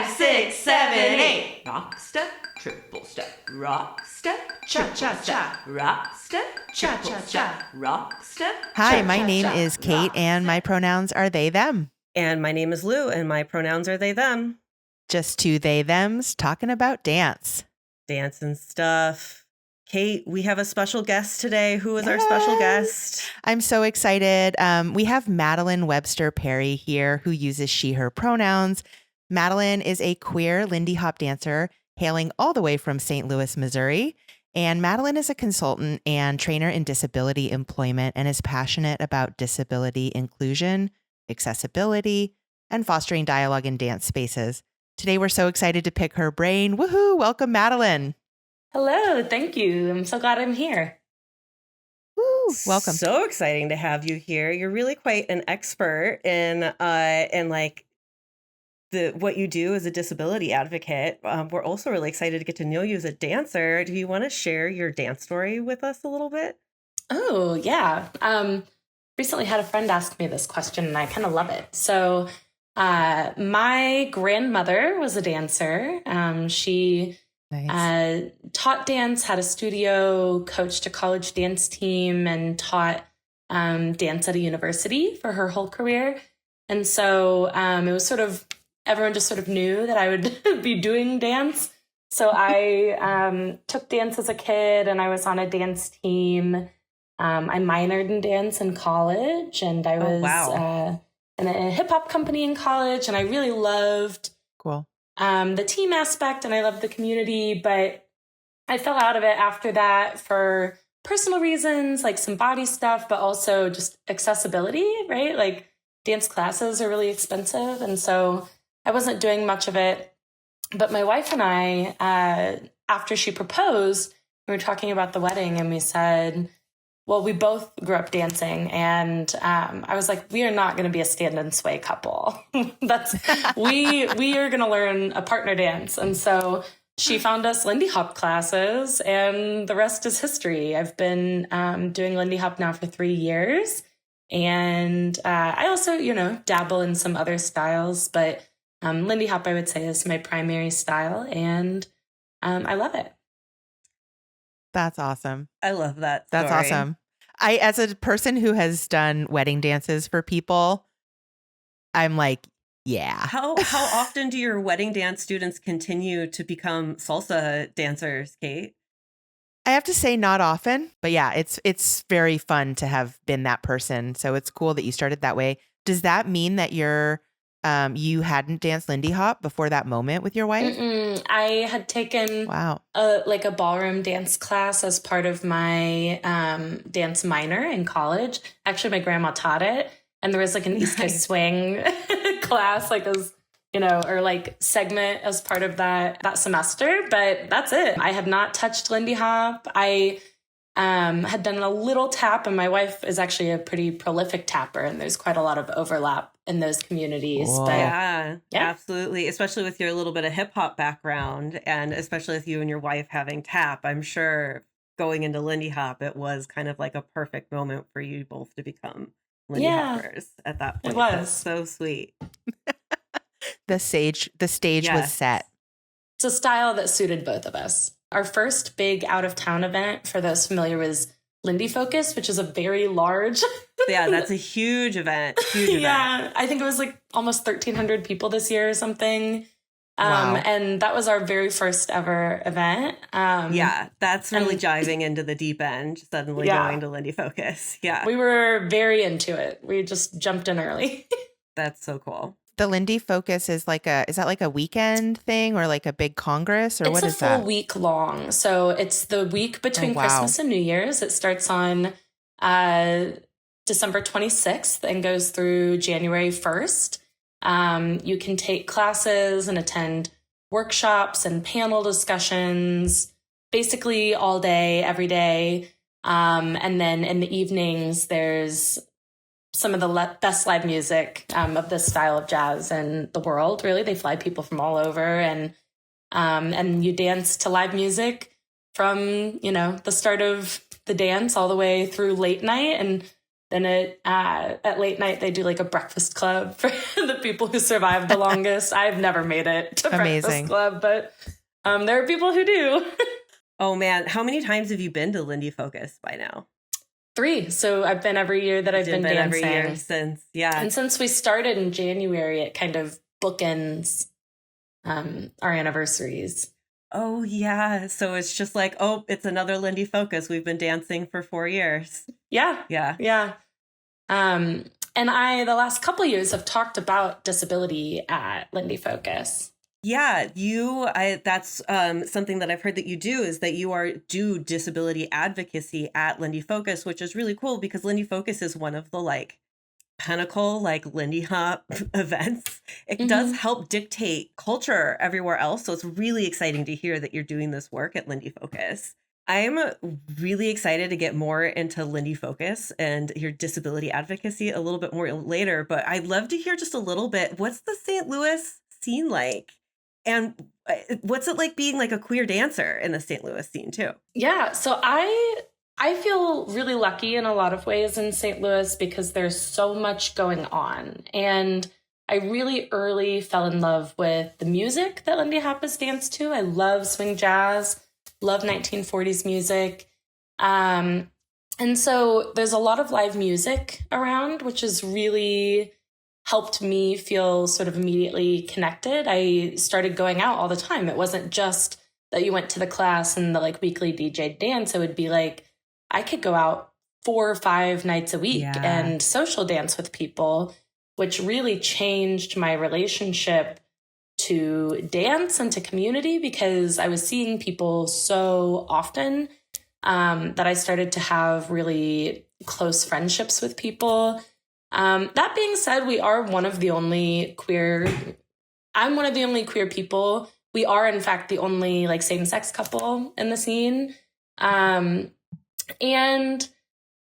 5, 6, 7, 8. Rock step, triple step, rock step, cha cha cha, rock step, cha cha cha, rock step. Hi, my name is Kate, and my pronouns are they, them. And my name is Lou, and my pronouns are they, them. Just two they, thems talking about dance. Dance and stuff. Kate, we have a special guest today. Who is our special guest? I'm so excited. We have Madeline Webster-Perry here, who uses she, her pronouns. Madeline is a queer Lindy Hop dancer hailing all the way from St. Louis, Missouri. And Madeline is a consultant and trainer in disability employment and is passionate about disability inclusion, accessibility, and fostering dialogue in dance spaces. Today, we're so excited to pick her brain. Woohoo! Welcome, Madeline. Hello, thank you. I'm so glad I'm here. Woo! Welcome. So exciting to have you here. You're really quite an expert in like what you do as a disability advocate. We're also really excited to get to know you as a dancer. Do you want to share your dance story with us a little bit? Oh, yeah. Recently had a friend ask me this question, and I kind of love it. So my grandmother was a dancer. She taught dance, had a studio, coached a college dance team, and taught dance at a university for her whole career. And so it was sort of, everyone just sort of knew that I would be doing dance. So I took dance as a kid, and I was on a dance team. I minored in dance in college, and I was in a hip hop company in college, and I really loved the team aspect, and I loved the community, but I fell out of it after that for personal reasons, like some body stuff, but also just accessibility, right? Like dance classes are really expensive. And so I wasn't doing much of it. But my wife and I, after she proposed, we were talking about the wedding, and we said, well, we both grew up dancing, and I was like, we are not going to be a stand and sway couple. we are going to learn a partner dance. And so she found us Lindy Hop classes, and the rest is history. I've been doing Lindy Hop now for 3 years, and I also, dabble in some other styles, but Lindy Hop, I would say, is my primary style, and I love it. That's awesome. I love that story. That's awesome. As a person who has done wedding dances for people, I'm like, yeah. How often do your wedding dance students continue to become salsa dancers, Kate? I have to say not often, but yeah, it's very fun to have been that person. So it's cool that you started that way. Does that mean that you hadn't danced Lindy Hop before that moment with your wife? I had taken a ballroom dance class as part of my dance minor in college. Actually, my grandma taught it, and there was like an East Coast swing class, segment as part of that semester. But that's it. I had not touched Lindy Hop. I had done a little tap, and my wife is actually a pretty prolific tapper, and there's quite a lot of overlap in those communities. But, yeah, absolutely. Especially with your little bit of hip hop background, and especially with you and your wife having tap, I'm sure going into Lindy Hop, it was kind of like a perfect moment for you both to become Lindy Hoppers at that point. It was. That's so sweet. The stage was set. It's a style that suited both of us. Our first big out-of-town event, for those familiar, was Lindy Focus, which is a very large... Yeah, that's a huge event. Yeah, I think it was like almost 1,300 people this year or something. Wow. And that was our very first ever event. That's really jiving into the deep end, suddenly going to Lindy Focus. Yeah. We were very into it. We just jumped in early. That's so cool. The Lindy Focus is is that like a weekend thing or like a big congress, or what is that? It's a full week long. So it's the week between Christmas and New Year's. It starts on December 26th and goes through January 1st. You can take classes and attend workshops and panel discussions, basically all day, every day. And then in the evenings, there's some of the best live music of this style of jazz in the world. Really, they fly people from all over, and you dance to live music from the start of the dance all the way through late night. And Then at late night, they do like a breakfast club for the people who survive the longest. I've never made it to Amazing. breakfast club, but there are people who do. Oh man, how many times have you been to Lindy Focus by now? 3. So I've been every year that I've been dancing. Every year since, yeah. And since we started in January, it kind of bookends our anniversaries. Oh yeah. So it's just like, oh, it's another Lindy Focus. We've been dancing for 4 years. Yeah. Yeah. Yeah. And I, the last couple of years, have talked about disability at Lindy Focus. Yeah, that's something that I've heard that you do, is that you do disability advocacy at Lindy Focus, which is really cool because Lindy Focus is one of the like pinnacle like Lindy Hop events. It does help dictate culture everywhere else. So it's really exciting to hear that you're doing this work at Lindy Focus. I'm really excited to get more into Lindy Focus and your disability advocacy a little bit more later, but I'd love to hear just a little bit. What's the St. Louis scene like? And what's it like being like a queer dancer in the St. Louis scene too? Yeah, so I feel really lucky in a lot of ways in St. Louis because there's so much going on. And I really early fell in love with the music that Lindy Hop has danced to. I love swing jazz, love 1940s music. And so there's a lot of live music around, which has really helped me feel sort of immediately connected. I started going out all the time. It wasn't just that you went to the class and the like weekly DJ dance. It would be like, I could go out 4 or 5 nights a week and social dance with people, which really changed my relationship to dance and to community because I was seeing people so often that I started to have really close friendships with people. That being said, we are one of the only I'm one of the only queer people. We are, in fact, the only like same-sex couple in the scene. And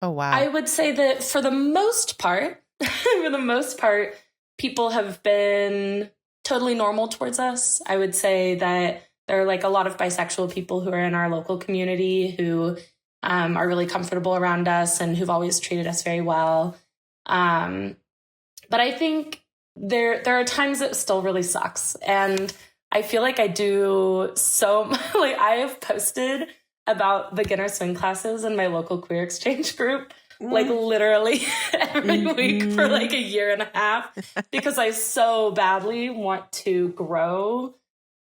oh, wow. I would say that for the most part, people have been totally normal towards us. I would say that there are like a lot of bisexual people who are in our local community who are really comfortable around us and who've always treated us very well. But I think there are times that still really sucks. And I feel like I do so like I have posted about beginner swing classes in my local queer exchange group, like literally every week for like a year and a half, because I so badly want to grow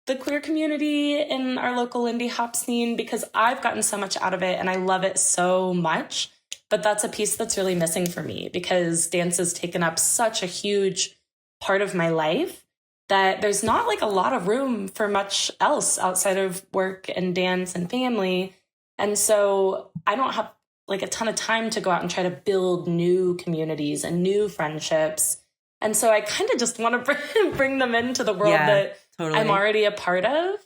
the queer community in our local Lindy Hop scene because I've gotten so much out of it and I love it so much. But that's a piece that's really missing for me because dance has taken up such a huge part of my life that there's not like a lot of room for much else outside of work and dance and family. And so I don't have like a ton of time to go out and try to build new communities and new friendships. And so I kind of just want to bring them into the world that totally. I'm already a part of.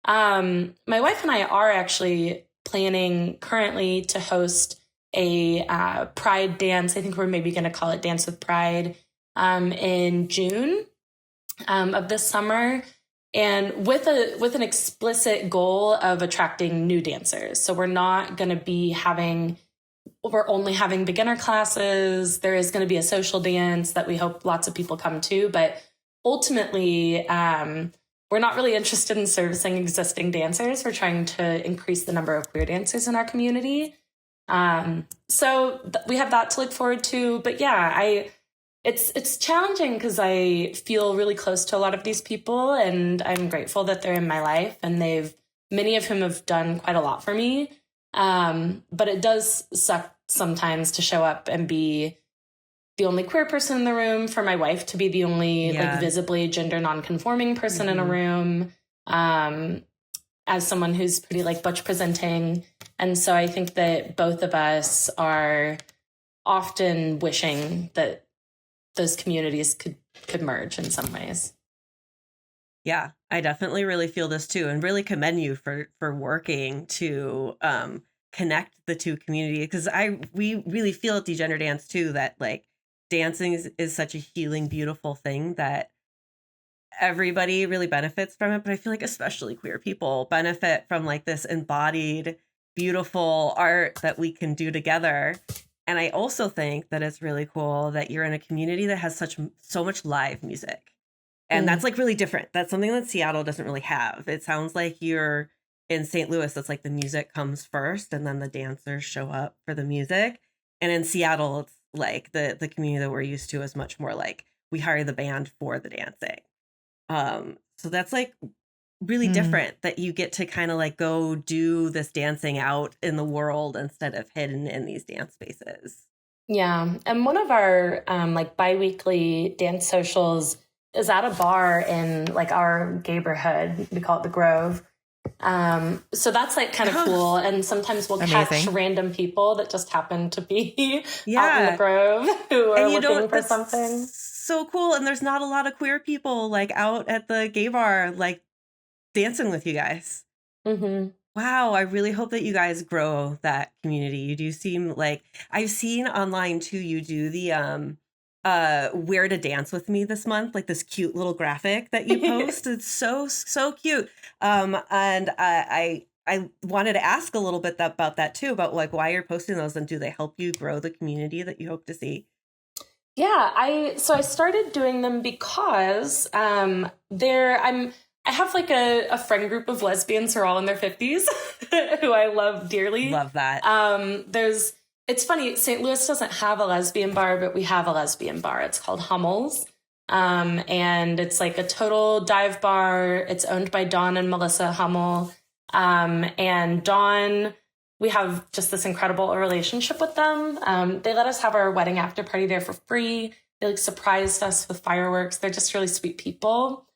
My wife and I are actually planning currently to host a Pride dance. I think we're maybe going to call it Dance with Pride in June of this summer, and with an explicit goal of attracting new dancers. So we're not going to be we're only having beginner classes. There is going to be a social dance that we hope lots of people come to, but ultimately we're not really interested in servicing existing dancers. We're trying to increase the number of queer dancers in our community. So we have that to look forward to, but yeah, it's challenging because I feel really close to a lot of these people and I'm grateful that they're in my life and many of whom have done quite a lot for me. But it does suck sometimes to show up and be the only queer person in the room, for my wife to be the only like visibly gender nonconforming person in a room, as someone who's pretty like butch presenting. And so I think that both of us are often wishing that those communities could merge in some ways. Yeah, I definitely really feel this too, and really commend you for working to connect the two communities, because we really feel at Degender Dance too that like dancing is such a healing, beautiful thing that everybody really benefits from it. But I feel like especially queer people benefit from like this embodied, beautiful art that we can do together. And I also think that it's really cool that you're in a community that has so much live music. And that's like really different. That's something that Seattle doesn't really have. It sounds like you're in St. Louis. That's like the music comes first and then the dancers show up for the music. And in Seattle, it's like the community that we're used to is much more like we hire the band for the dancing. So that's like really different that you get to kind of like go do this dancing out in the world instead of hidden in these dance spaces. Yeah. And one of our like biweekly dance socials is at a bar in like our neighborhood. We call it the Grove. So that's like kind of cool. And sometimes we'll catch random people that just happen to be out in the Grove who are looking for something. So cool. And there's not a lot of queer people like out at the gay bar, like dancing with you guys. Mm-hmm. Wow. I really hope that you guys grow that community. You do seem like I've seen online too. You do the, where to dance with me this month, like this cute little graphic that you post. It's so cute. And I wanted to ask a little bit about that too, about like why you're posting those and do they help you grow the community that you hope to see? Yeah, I started doing them because I have like a friend group of lesbians who are all in their 50s who I love dearly. Love that. It's funny, St. Louis doesn't have a lesbian bar, but we have a lesbian bar. It's called Hummel's. And it's like a total dive bar. It's owned by Dawn and Melissa Hummel. And Dawn, we have just this incredible relationship with them. They let us have our wedding after party there for free. They like surprised us with fireworks. They're just really sweet people.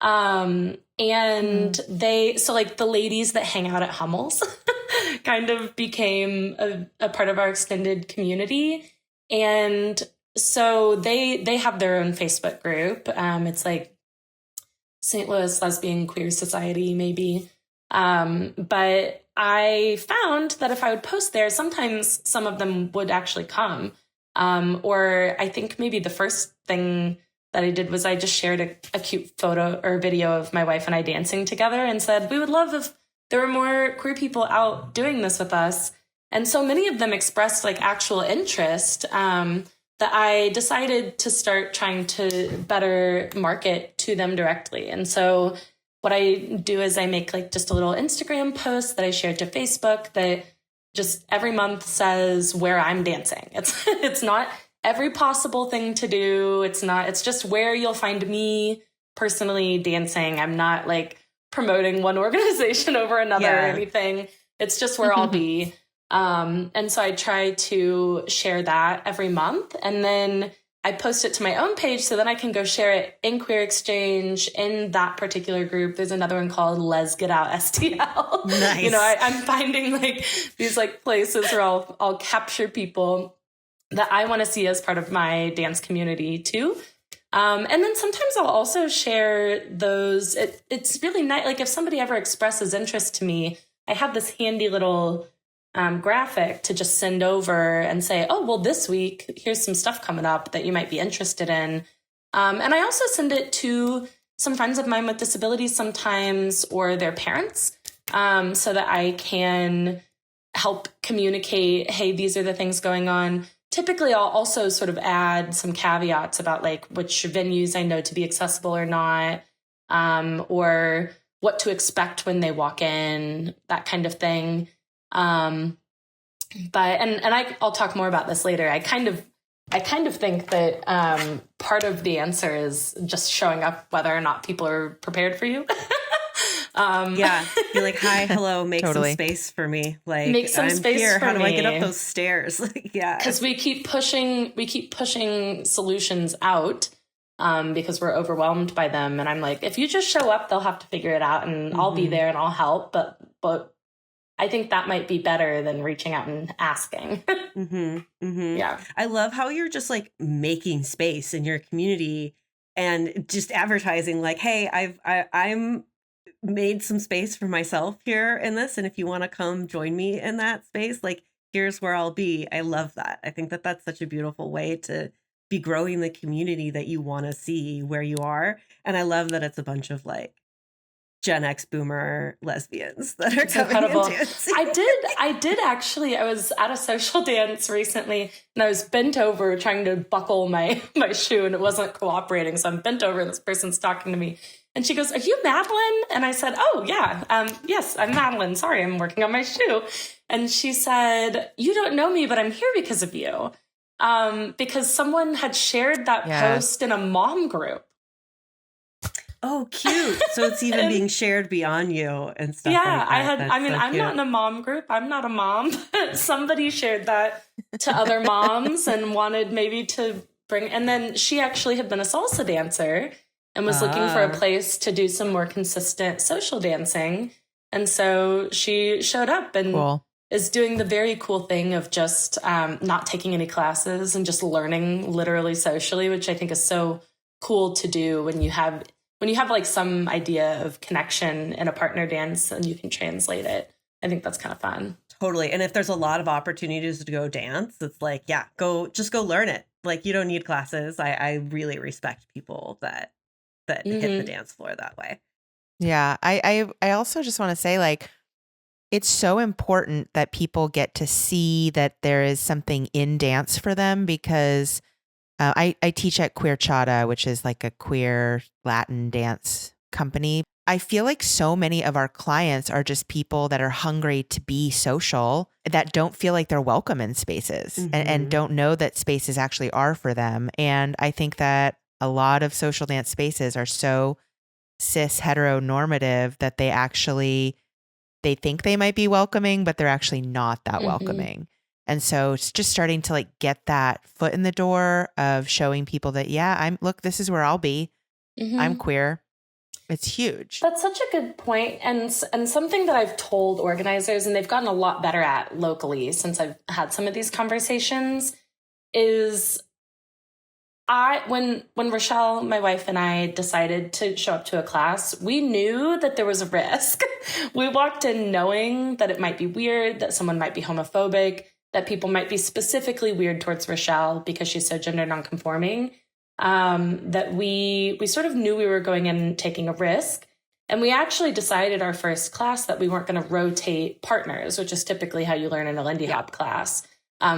And so like the ladies that hang out at Hummel's kind of became a part of our extended community. And so they have their own Facebook group. It's like St. Louis Lesbian Queer Society, maybe. But I found that if I would post there, sometimes some of them would actually come. Or I think maybe the first thing that I did was I just shared a cute photo or video of my wife and I dancing together and said, we would love if there were more queer people out doing this with us. And so many of them expressed like actual interest that I decided to start trying to better market to them directly. And so what I do is I make like just a little Instagram post that I share to Facebook that just every month says where I'm dancing. It's not every possible thing to do. It's just where you'll find me personally dancing. I'm not like promoting one organization over another or anything. It's just where I'll be. And so I try to share that every month. And then I post it to my own page so then I can go share it in Queer Exchange in that particular group. There's another one called Les Get Out STL. Nice. You know, I'm finding like these like places where I'll capture people that I want to see as part of my dance community too. And then sometimes I'll also share those. It's really nice. Like if somebody ever expresses interest to me, I have this handy little graphic to just send over and say, oh, well, this week, here's some stuff coming up that you might be interested in. And I also send it to some friends of mine with disabilities sometimes or their parents so that I can help communicate, hey, these are the things going on. Typically, I'll also sort of add some caveats about like which venues I know to be accessible or not, or what to expect when they walk in, that kind of thing. I'll talk more about this later. I kind of think that part of the answer is just showing up whether or not people are prepared for you. You're like, hi, hello, make Totally. some space for me. Like, Make some I'm space here. for How do I get me. up those stairs? Because we keep pushing solutions out because we're overwhelmed by them. And I'm like, if you just show up, they'll have to figure it out, and I'll be there and I'll help. But I think that might be better than reaching out and asking. Yeah. I love how you're just like making space in your community and just advertising like, hey, I'm made some space for myself here in this. And if you want to come join me in that space, like, here's where I'll be. I love that. I think that that's such a beautiful way to be growing the community that you want to see where you are. And I love that it's a bunch of like Gen X boomer lesbians that are It's coming incredible. and dancing. I did actually. I was at a social dance recently and I was bent over trying to buckle my shoe and it wasn't cooperating. So I'm bent over and this person's talking to me and she goes, "Are you Madeline?" And I said, "Oh yeah, yes, I'm Madeline. Sorry, I'm working on my shoe." And she said, "You don't know me, but I'm here because of you." Because someone had shared that post in a mom group. Oh, cute. So it's even being shared beyond you and stuff like that. I'm not in a mom group. I'm not a mom. But somebody shared that to other moms and wanted maybe to bring, and then she actually had been a salsa dancer and was looking for a place to do some more consistent social dancing. And so she showed up and is doing the very cool thing of just not taking any classes and just learning literally socially, which I think is so cool to do when you have like some idea of connection in a partner dance and you can translate it. I think that's kind of fun. Totally. And if there's a lot of opportunities to go dance, it's like, yeah, go learn it. Like you don't need classes. I really respect people that hit the dance floor that way. Yeah. I also just want to say, like, it's so important that people get to see that there is something in dance for them because I teach at Queer Chata, which is like a queer Latin dance company. I feel like so many of our clients are just people that are hungry to be social, that don't feel like they're welcome in spaces and don't know that spaces actually are for them. And I think that a lot of social dance spaces are so cis heteronormative that they think they might be welcoming, but they're actually not that welcoming. And so it's just starting to like get that foot in the door of showing people that, yeah, this is where I'll be. I'm queer. It's huge. That's such a good point. And something that I've told organizers, and they've gotten a lot better at locally since I've had some of these conversations, is when Rochelle, my wife, and I decided to show up to a class, we knew that there was a risk. We walked in knowing that it might be weird, that someone might be homophobic, that people might be specifically weird towards Rochelle because she's so gender nonconforming, that we sort of knew we were going in and taking a risk. And we actually decided our first class that we weren't going to rotate partners, which is typically how you learn in a Lindy Hop class.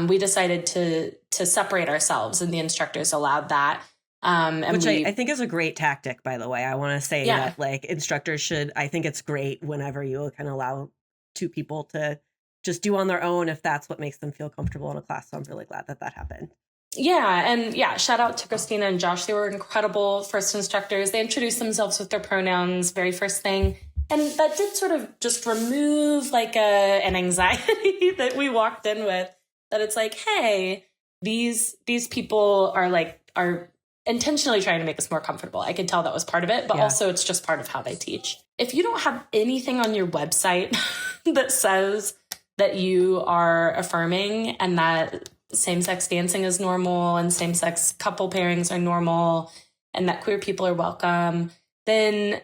We decided to separate ourselves, and the instructors allowed that. Which I think is a great tactic, by the way. I want to say that like instructors should, I think it's great whenever you can allow two people to just do on their own if that's what makes them feel comfortable in a class. So I'm really glad that happened. Yeah. And shout out to Christina and Josh. They were incredible first instructors. They introduced themselves with their pronouns, very first thing. And that did sort of just remove like an anxiety that we walked in with, that it's like, hey, these people are intentionally trying to make us more comfortable. I could tell that was part of it, but also it's just part of how they teach. If you don't have anything on your website that says that you are affirming and that same-sex dancing is normal and same-sex couple pairings are normal and that queer people are welcome, then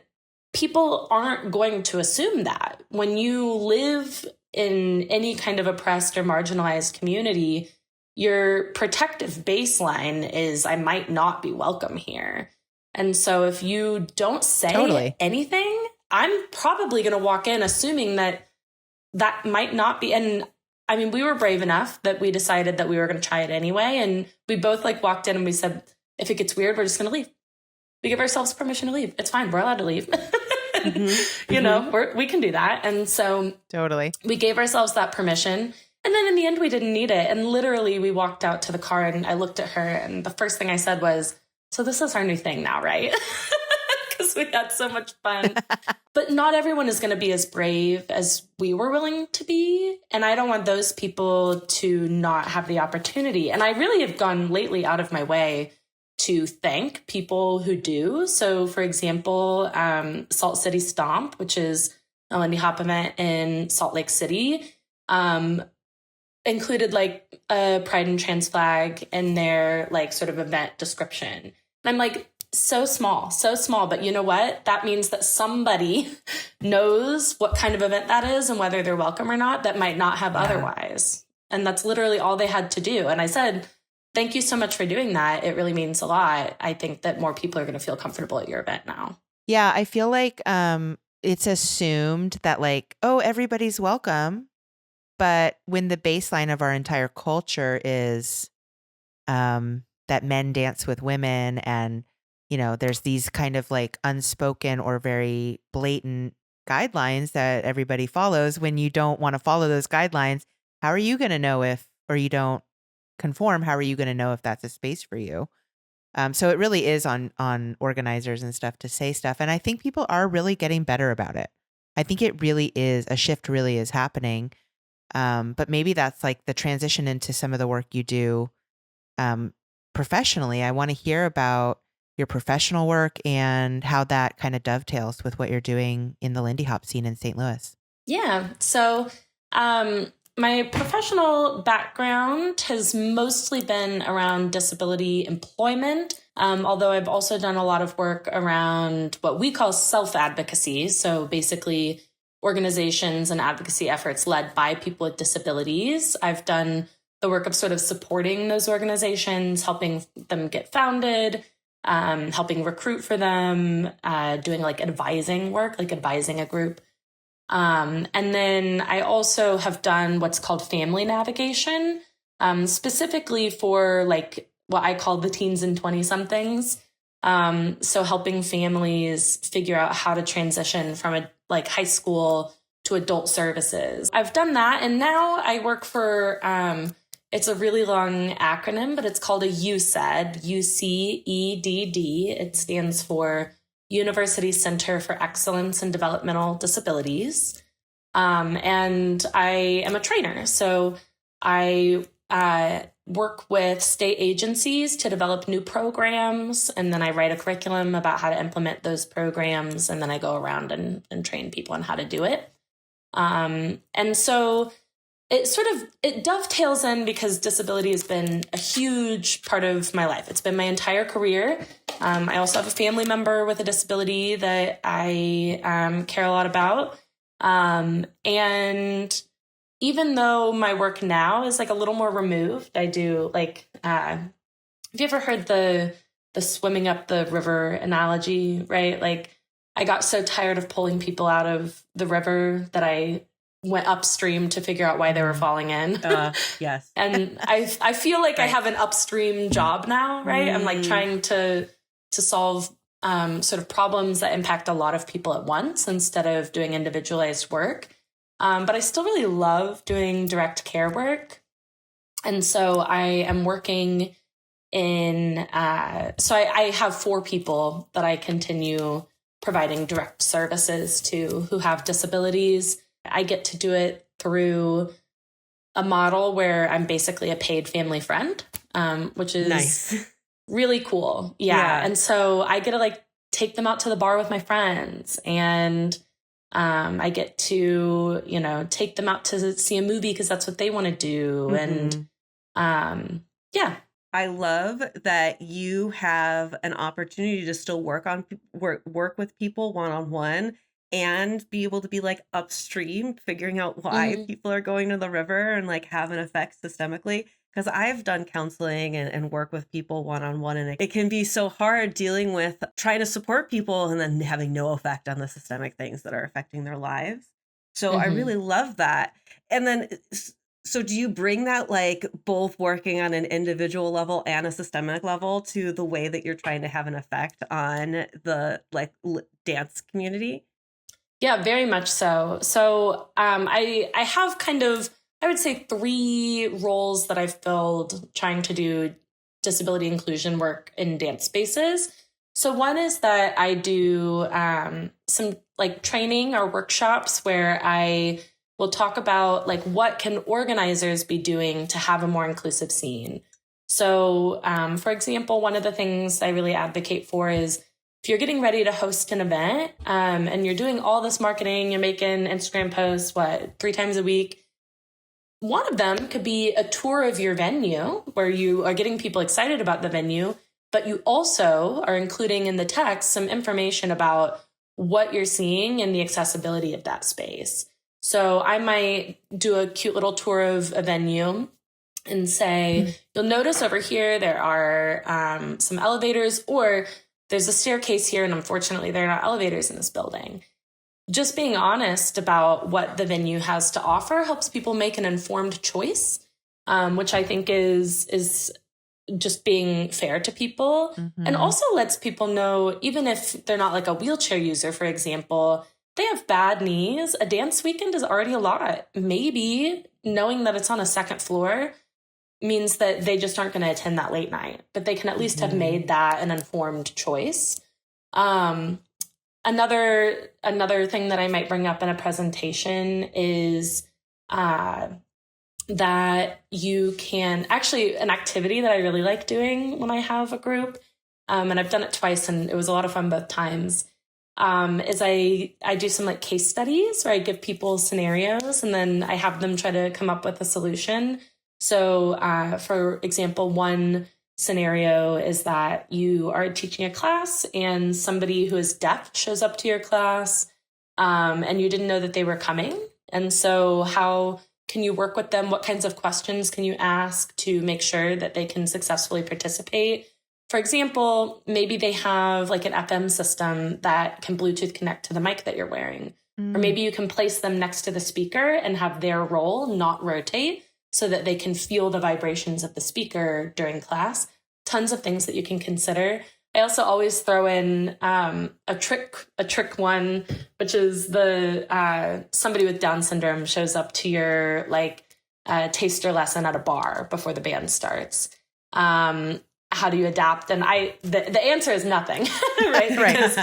people aren't going to assume that. When you live in any kind of oppressed or marginalized community, your protective baseline is, I might not be welcome here. And so if you don't say anything, I'm probably going to walk in assuming that might not be. And I mean, we were brave enough that we decided that we were going to try it anyway. And we both like walked in and we said, if it gets weird, we're just going to leave. We give ourselves permission to leave. It's fine. We're allowed to leave. You know, we can do that. And so we gave ourselves that permission. And then in the end, we didn't need it. And literally we walked out to the car and I looked at her and the first thing I said was, so this is our new thing now, right? Because we had so much fun. But not everyone is going to be as brave as we were willing to be. And I don't want those people to not have the opportunity. And I really have gone lately out of my way to thank people who do. So for example, Salt City Stomp, which is a Lindy Hop event in Salt Lake City, included like a pride and trans flag in their like sort of event description. And I'm like, so small, but you know what? That means that somebody knows what kind of event that is and whether they're welcome or not, that might not have otherwise. And that's literally all they had to do. And I said, thank you so much for doing that. It really means a lot. I think that more people are going to feel comfortable at your event now. Yeah, I feel like it's assumed that like, oh, everybody's welcome. But when the baseline of our entire culture is that men dance with women, and, there's these kind of like unspoken or very blatant guidelines that everybody follows. When you don't want to follow those guidelines, how are you going to know or you don't conform, how are you going to know if that's a space for you? So it really is on organizers and stuff to say stuff. And I think people are really getting better about it. I think it really is, a shift really is happening. But maybe that's like the transition into some of the work you do professionally. I want to hear about your professional work and how that kind of dovetails with what you're doing in the Lindy Hop scene in St. Louis. Yeah. So my professional background has mostly been around disability employment, although I've also done a lot of work around what we call self-advocacy. So basically organizations and advocacy efforts led by people with disabilities. I've done the work of sort of supporting those organizations, helping them get founded, helping recruit for them, doing like advising work, like advising a group. And then I also have done what's called family navigation, specifically for like what I call the teens and 20-somethings. So helping families figure out how to transition from like high school to adult services. I've done that. And now I work for, it's a really long acronym, but it's called a UCED, UCEDD. It stands for University Center for Excellence in Developmental Disabilities. And I am a trainer. So I work with state agencies to develop new programs. And then I write a curriculum about how to implement those programs. And then I go around and train people on how to do it. And so it dovetails in because disability has been a huge part of my life. It's been my entire career. I also have a family member with a disability that I care a lot about. And even though my work now is like a little more removed, I do like, have you ever heard the swimming up the river analogy, right? Like I got so tired of pulling people out of the river that I went upstream to figure out why they were falling in. Yes. And I feel like I have an upstream job now, right? I'm like trying to solve sort of problems that impact a lot of people at once instead of doing individualized work. But I still really love doing direct care work. And so I am working in, so I have 4 people that I continue providing direct services to who have disabilities. I get to do it through a model where I'm basically a paid family friend, which is nice. Really cool. Yeah. And so I get to like take them out to the bar with my friends, and I get to, take them out to see a movie because that's what they want to do. Mm-hmm. And yeah. I love that you have an opportunity to still work with people one-on-one and be able to be like upstream, figuring out why people are going to the river and like have an effect systemically. Because I've done counseling and work with people one-on-one, and it can be so hard dealing with trying to support people and then having no effect on the systemic things that are affecting their lives. So I really love that. And then, so do you bring that like both working on an individual level and a systemic level to the way that you're trying to have an effect on the like dance community? Yeah, very much so. So I have kind of, I would say 3 roles that I've filled trying to do disability inclusion work in dance spaces. So one is that I do some like training or workshops where I will talk about like what can organizers be doing to have a more inclusive scene. So for example, one of the things I really advocate for is if you're getting ready to host an event and you're doing all this marketing, you're making Instagram posts, 3 times a week, one of them could be a tour of your venue where you are getting people excited about the venue, but you also are including in the text some information about what you're seeing and the accessibility of that space. So I might do a cute little tour of a venue and say, you'll notice over here there are some elevators, or there's a staircase here, and unfortunately there are not elevators in this building. just being honest about what the venue has to offer helps people make an informed choice, which I think is just being fair to people, and also lets people know, even if they're not like a wheelchair user, for example, they have bad knees. A dance weekend is already a lot. Maybe knowing that it's on a second floor means that they just aren't going to attend that late night, but they can at least have made that an informed choice. Another thing that I might bring up in a presentation is that you can actually, an activity that I really like doing when I have a group, and I've done it twice and it was a lot of fun both times, is I do some like case studies where I give people scenarios and then I have them try to come up with a solution. So for example, one scenario is that you are teaching a class and somebody who is deaf shows up to your class, and you didn't know that they were coming. And so how can you work with them? What kinds of questions can you ask to make sure that they can successfully participate? For example, maybe they have like an FM system that can Bluetooth connect to the mic that you're wearing. Or maybe you can place them next to the speaker and have their role not rotate so that they can feel the vibrations of the speaker during class. Tons of things that you can consider. I also always throw in a trick one, which is the somebody with Down syndrome shows up to your like taster lesson at a bar before the band starts. How do you adapt? And the answer is nothing, right?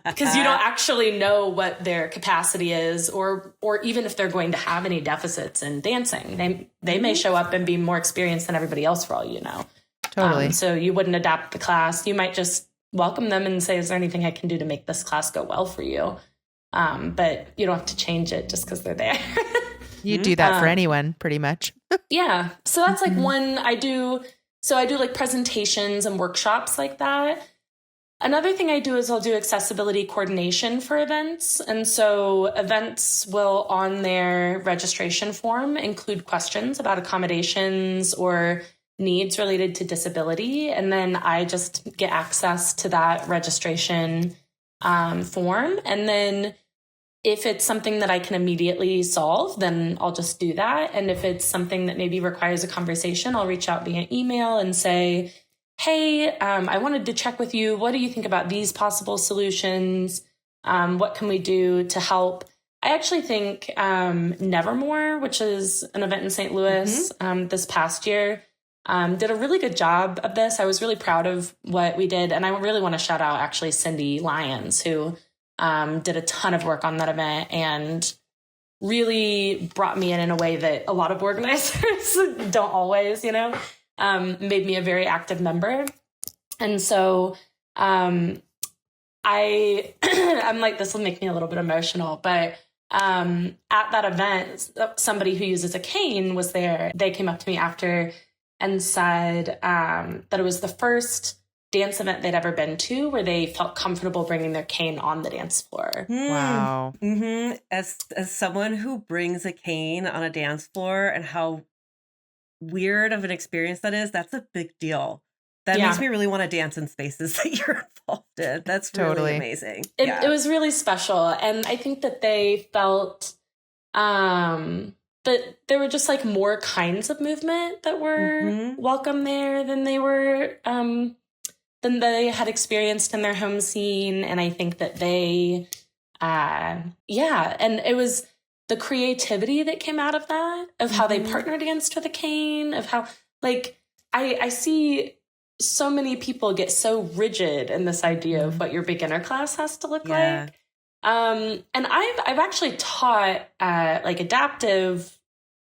Because you don't actually know what their capacity is, or even if they're going to have any deficits in dancing. They may show up and be more experienced than everybody else for all you know. Totally. So you wouldn't adapt the class. You might just welcome them and say, is there anything I can do to make this class go well for you? But you don't have to change it just because they're there. You do that for anyone, pretty much. Yeah. So that's like one I do. So I do like presentations and workshops like that. Another thing I do is I'll do accessibility coordination for events. And so events will, on their registration form, include questions about accommodations or needs related to disability. And then I just get access to that registration form. And then if it's something that I can immediately solve, then I'll just do that. And if it's something that maybe requires a conversation, I'll reach out via email and say, hey, I wanted to check with you. What do you think about these possible solutions? What can we do to help? I actually think Nevermore, which is an event in St. Louis this past year, did a really good job of this. I was really proud of what we did. And I really want to shout out actually Cindy Lyons, who did a ton of work on that event and really brought me in a way that a lot of organizers don't always, made me a very active member. And so I'm like, this will make me a little bit emotional, but at that event, somebody who uses a cane was there. They came up to me after and said that it was the first dance event they'd ever been to where they felt comfortable bringing their cane on the dance floor. Wow. Mm-hmm. As someone who brings a cane on a dance floor and how weird of an experience that is, that's a big deal. That makes me really want to dance in spaces that you're involved in. That's really amazing. It was really special. And I think that they felt that there were just like more kinds of movement that were welcome there than they were than they had experienced in their home scene. And I think that they, and it was the creativity that came out of that, of how they partnered danced with a cane, of how, like, I see so many people get so rigid in this idea of what your beginner class has to look like. And I've actually taught like adaptive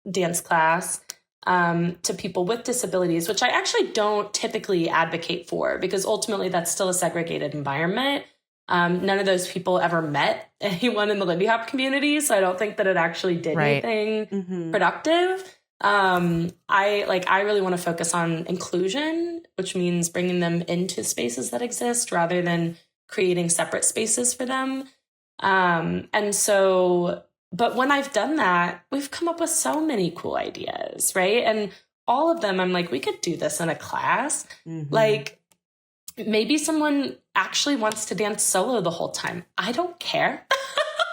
dance class to people with disabilities, which I actually don't typically advocate for, because ultimately that's still a segregated environment. None of those people ever met anyone in the Lindy Hop community, so I don't think that it actually did anything productive. I really want to focus on inclusion, which means bringing them into spaces that exist rather than creating separate spaces for them. And so, but when I've done that, we've come up with so many cool ideas, right? And all of them, I'm like, we could do this in a class. Like, maybe someone actually wants to dance solo the whole time. I don't care.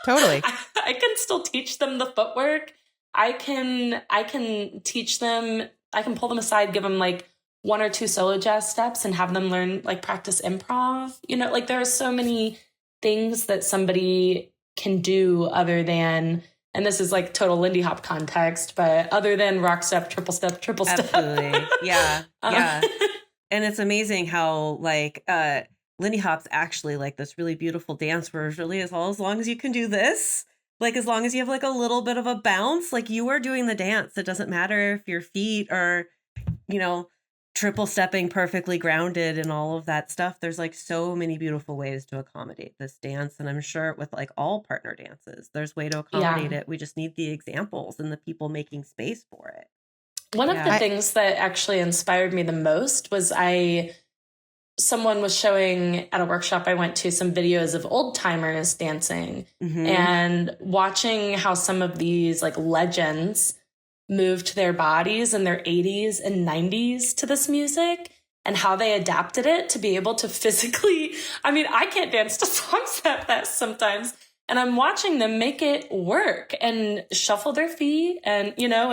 Totally. I can still teach them the footwork. I can teach them, I can pull them aside, give them like 1 or 2 solo jazz steps and have them learn, like practice improv. You know, like there are so many things that somebody can do other than, and this is like total Lindy Hop context, but other than rock step, triple step, triple step. Absolutely. Yeah. Yeah. And it's amazing how like Lindy Hop's actually like this really beautiful dance where it's really as long as you can do this, like as long as you have like a little bit of a bounce, like you are doing the dance. It doesn't matter if your feet are, you know, triple stepping perfectly grounded and all of that stuff. There's like so many beautiful ways to accommodate this dance. And I'm sure with like all partner dances, there's way to accommodate it. We just need the examples and the people making space for it. One of the things that actually inspired me the most was someone was showing at a workshop I went to some videos of old timers dancing and watching how some of these like legends moved their bodies in their 80s and 90s to this music and how they adapted it to be able to physically, I mean, I can't dance to songs that fast sometimes. And I'm watching them make it work and shuffle their feet and, you know,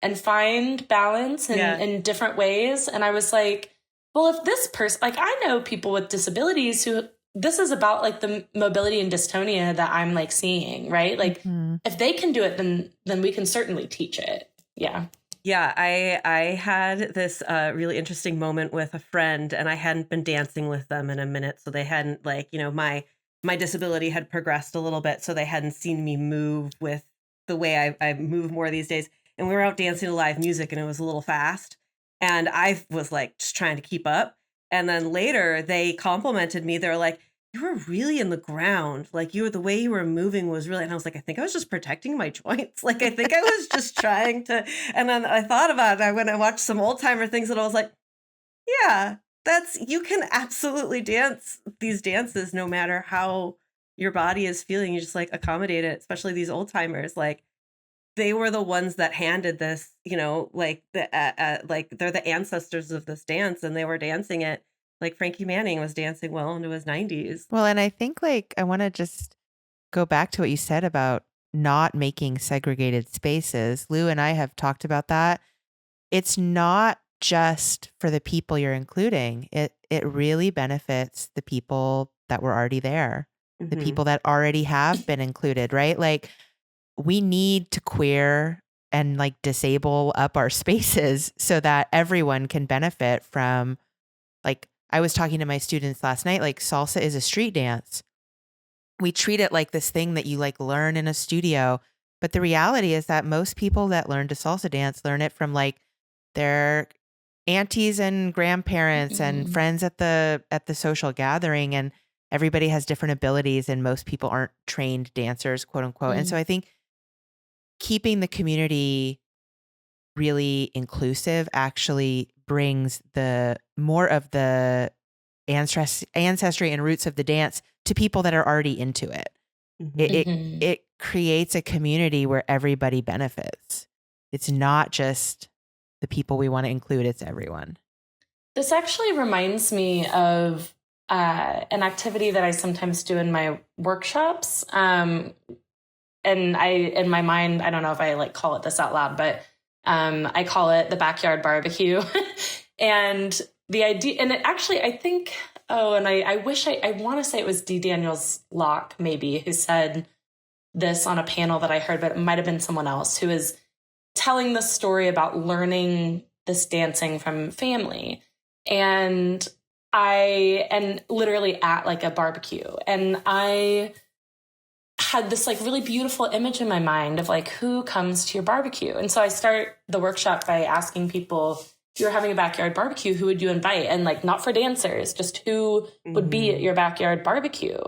and find balance in different ways. And I was like, well, if this person, like I know people with disabilities who, this is about like the mobility and dystonia that I'm like seeing, right? Like if they can do it, then we can certainly teach it. Yeah. Yeah. I had this really interesting moment with a friend and I hadn't been dancing with them in a minute. So they hadn't like, you know, my disability had progressed a little bit. So they hadn't seen me move with the way I move more these days. And we were out dancing to live music and it was a little fast. And I was like just trying to keep up. And then later they complimented me. They were like, you were really in the ground. Like the way you were moving was really, and I was like, I think I was just protecting my joints. Like, I think I was just trying to, and then I thought about it. I went and watched some old timer things and I was like, yeah, you can absolutely dance these dances no matter how your body is feeling. You just like accommodate it, especially these old timers. Like, they were the ones that handed this, you know, like like they're the ancestors of this dance and they were dancing it like Frankie Manning was dancing well into his 90s. Well, and I think like I want to just go back to what you said about not making segregated spaces. Lou and I have talked about that. It's not just for the people you're including. It really benefits the people that were already there, the people that already have been included, right? Like, we need to queer and like disable up our spaces so that everyone can benefit from, like, I was talking to my students last night, like salsa is a street dance. We treat it like this thing that you like learn in a studio. But the reality is that most people that learn to salsa dance learn it from like their aunties and grandparents and friends at the social gathering. And everybody has different abilities and most people aren't trained dancers, quote unquote. And so I think keeping the community really inclusive actually brings the more of the ancestry and roots of the dance to people that are already into it. It creates a community where everybody benefits. It's not just the people we want to include, it's everyone. This actually reminds me of an activity that I sometimes do in my workshops. And in my mind, I don't know if I like call it this out loud, but I call it the backyard barbecue. And the idea, and it actually, I think, I want to say it was D. Daniels Locke, maybe, who said this on a panel that I heard, but it might have been someone else who is telling the story about learning this dancing from family. And literally at like a barbecue. And I had this like really beautiful image in my mind of like who comes to your barbecue. And so I start the workshop by asking people, if you're having a backyard barbecue, who would you invite? And like not for dancers, just who would be at your backyard barbecue.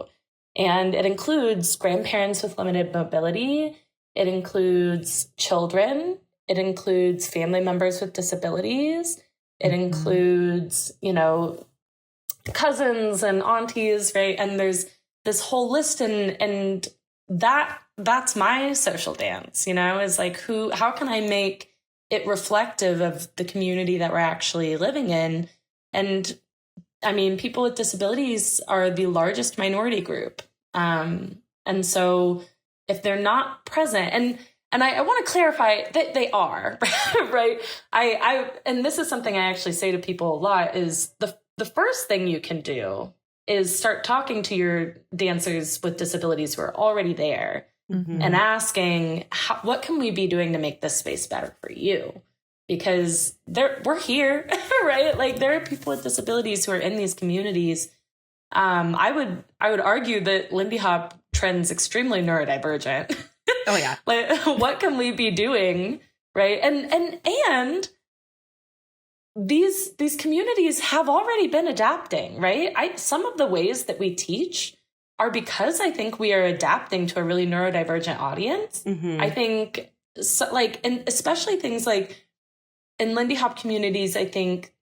And it includes grandparents with limited mobility. It includes children. It includes family members with disabilities. It includes, you know, cousins and aunties, right? And there's this whole list, and that's my social dance, you know, is like how can I make it reflective of the community that we're actually living in? And I mean, people with disabilities are the largest minority group. And so if they're not present, and I want to clarify that they are, right? And this is something I actually say to people a lot, is the first thing you can do is start talking to your dancers with disabilities who are already there and asking, what can we be doing to make this space better for you? Because we're here, right? Like, there are people with disabilities who are in these communities. I would argue that Lindy Hop trends extremely neurodivergent. Oh yeah. Like, what can we be doing, right? And these communities have already been adapting, right? Some of the ways that we teach are because I think we are adapting to a really neurodivergent audience. I think, and especially things like in Lindy Hop communities, I think,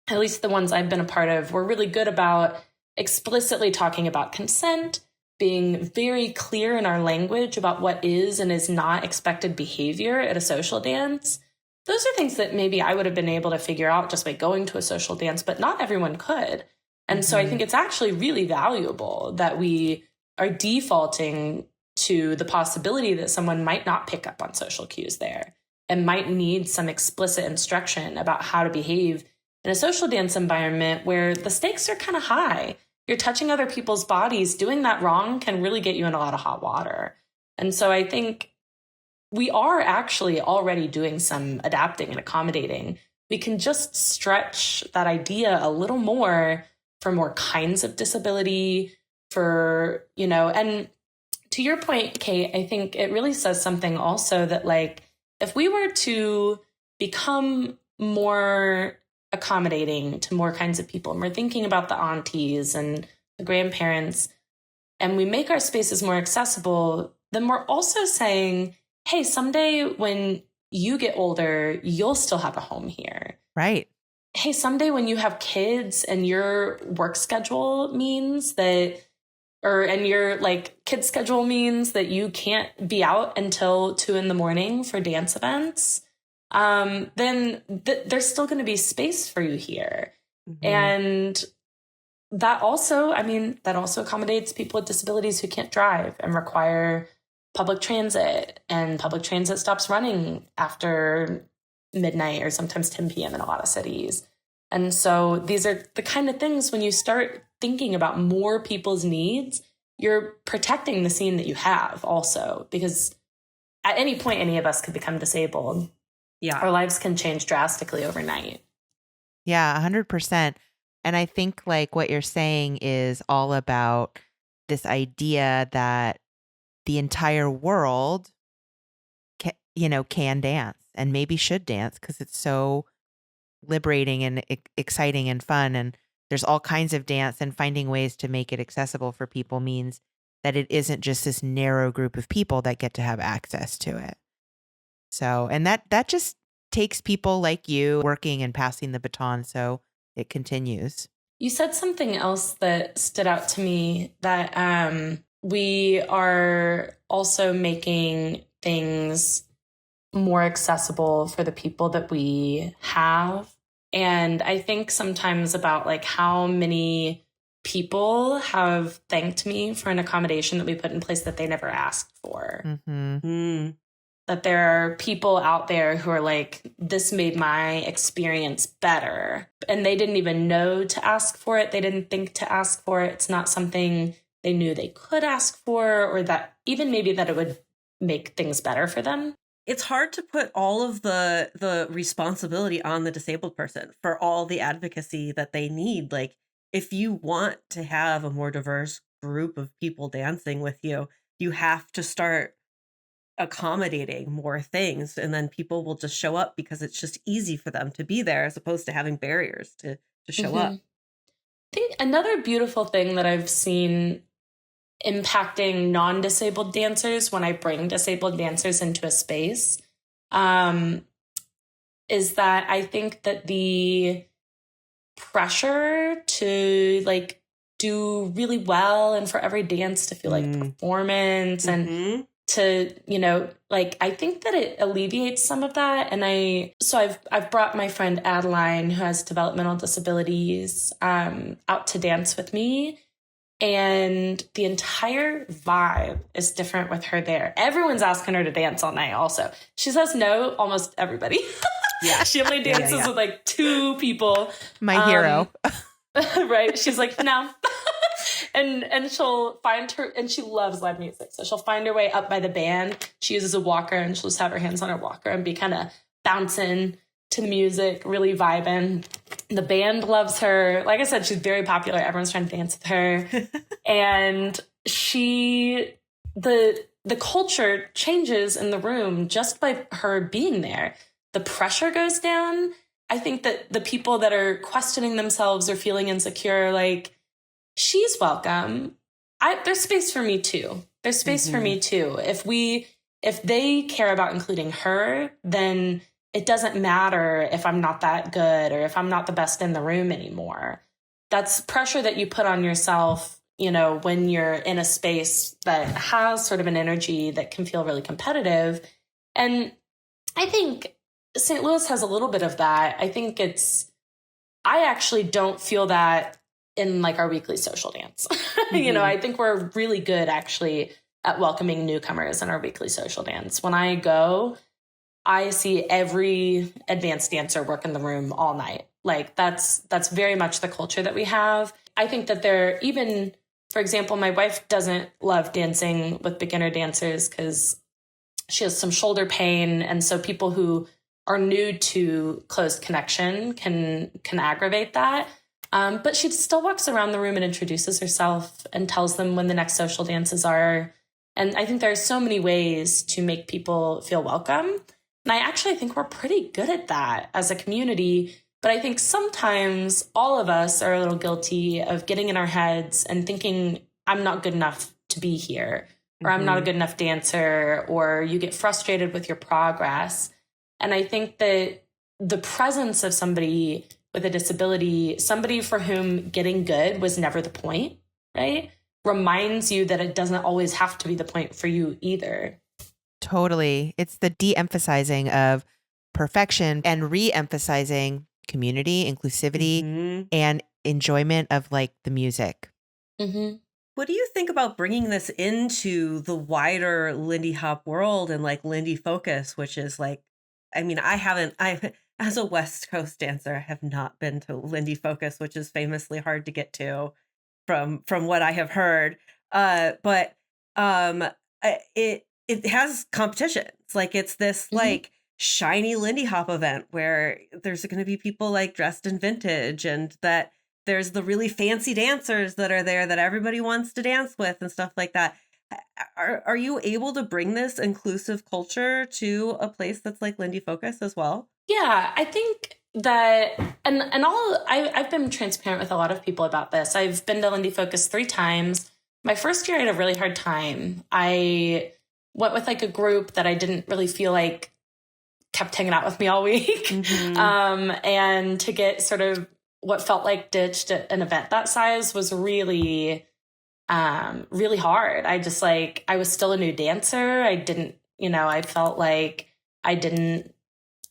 at least the ones I've been a part of, we're really good about explicitly talking about consent, being very clear in our language about what is and is not expected behavior at a social dance. Those are things that maybe I would have been able to figure out just by going to a social dance, but not everyone could. And so I think it's actually really valuable that we are defaulting to the possibility that someone might not pick up on social cues there and might need some explicit instruction about how to behave in a social dance environment where the stakes are kind of high. You're touching other people's bodies. Doing that wrong can really get you in a lot of hot water. And so I think we are actually already doing some adapting and accommodating. We can just stretch that idea a little more for more kinds of disability, for, and to your point, Kate, I think it really says something also that, like, if we were to become more accommodating to more kinds of people, and we're thinking about the aunties and the grandparents, and we make our spaces more accessible, then we're also saying, hey, someday when you get older, you'll still have a home here. Right. Hey, someday when you have kids and your work schedule means that, and your kid schedule means that you can't be out until 2 a.m. for dance events, then there's still going to be space for you here. And that also accommodates people with disabilities who can't drive and require public transit, and public transit stops running after midnight or sometimes 10 p.m. in a lot of cities. And so these are the kind of things, when you start thinking about more people's needs, you're protecting the scene that you have also, because at any point, any of us could become disabled. Yeah. Our lives can change drastically overnight. Yeah, 100%. And I think what you're saying is all about this idea that the entire world can dance and maybe should dance because it's so liberating and exciting and fun. And there's all kinds of dance, and finding ways to make it accessible for people means that it isn't just this narrow group of people that get to have access to it. So, and that just takes people like you working and passing the baton so it continues. You said something else that stood out to me, that we are also making things more accessible for the people that we have. And I think sometimes about how many people have thanked me for an accommodation that we put in place that they never asked for. That there are people out there who are like, this made my experience better. And they didn't even know to ask for it. They didn't think to ask for it. It's not something they knew they could ask for, or that even maybe that it would make things better for them. It's hard to put all of the responsibility on the disabled person for all the advocacy that they need. If you want to have a more diverse group of people dancing with you, you have to start accommodating more things, and then people will just show up because it's just easy for them to be there, as opposed to having barriers to show up. I think another beautiful thing that I've seen impacting non-disabled dancers when I bring disabled dancers into a space is that I think that the pressure to do really well and for every dance to feel like performance and to, I think that it alleviates some of that. And I've brought my friend Madeline, who has developmental disabilities, out to dance with me. And the entire vibe is different with her there. Everyone's asking her to dance all night also. She says no, almost everybody. Yeah. She only dances with like 2 people. My hero. Right. She's like, no. and she'll find her, and she loves live music. So she'll find her way up by the band. She uses a walker, and she'll just have her hands on her walker and be kind of bouncing to the music, really vibing. The band loves her. Like I said, she's very popular. Everyone's trying to dance with her. And the culture changes in the room just by her being there. The pressure goes down. I think that the people that are questioning themselves or feeling insecure, like, she's welcome. There's space for me too. There's space for me too. If they care about including her, then it doesn't matter if I'm not that good or if I'm not the best in the room anymore. That's pressure that you put on yourself, you know, when you're in a space that has sort of an energy that can feel really competitive. And I think St. Louis has a little bit of that. I actually don't feel that in like our weekly social dance. You know, I think we're really good actually at welcoming newcomers in our weekly social dance. When I go, I see every advanced dancer work in the room all night. Like that's very much the culture that we have. I think that even, for example, my wife doesn't love dancing with beginner dancers because she has some shoulder pain. And so people who are new to closed connection can aggravate that. But she still walks around the room and introduces herself and tells them when the next social dances are. And I think there are so many ways to make people feel welcome. And I actually think we're pretty good at that as a community. But I think sometimes all of us are a little guilty of getting in our heads and thinking, I'm not good enough to be here, or I'm not a good enough dancer, or you get frustrated with your progress. And I think that the presence of somebody with a disability, somebody for whom getting good was never the point, right, reminds you that it doesn't always have to be the point for you either. Totally. It's the de-emphasizing of perfection and re-emphasizing community, inclusivity, and enjoyment of like the music. What do you think about bringing this into the wider Lindy Hop world and like Lindy Focus, which is like, I mean, I as a West Coast dancer, I have not been to Lindy Focus, which is famously hard to get to from what I have heard. But it has competitions. Like it's this like shiny Lindy Hop event where there's going to be people like dressed in vintage, and that there's the really fancy dancers that are there that everybody wants to dance with and stuff like that. Are you able to bring this inclusive culture to a place that's like Lindy Focus as well? Yeah, I think that, I've been transparent with a lot of people about this. I've been to Lindy Focus 3 times. My first year I had a really hard time. I went with like a group that I didn't really feel like kept hanging out with me all week. And to get sort of what felt like ditched at an event that size was really, really hard. I was still a new dancer. I didn't, I felt like I didn't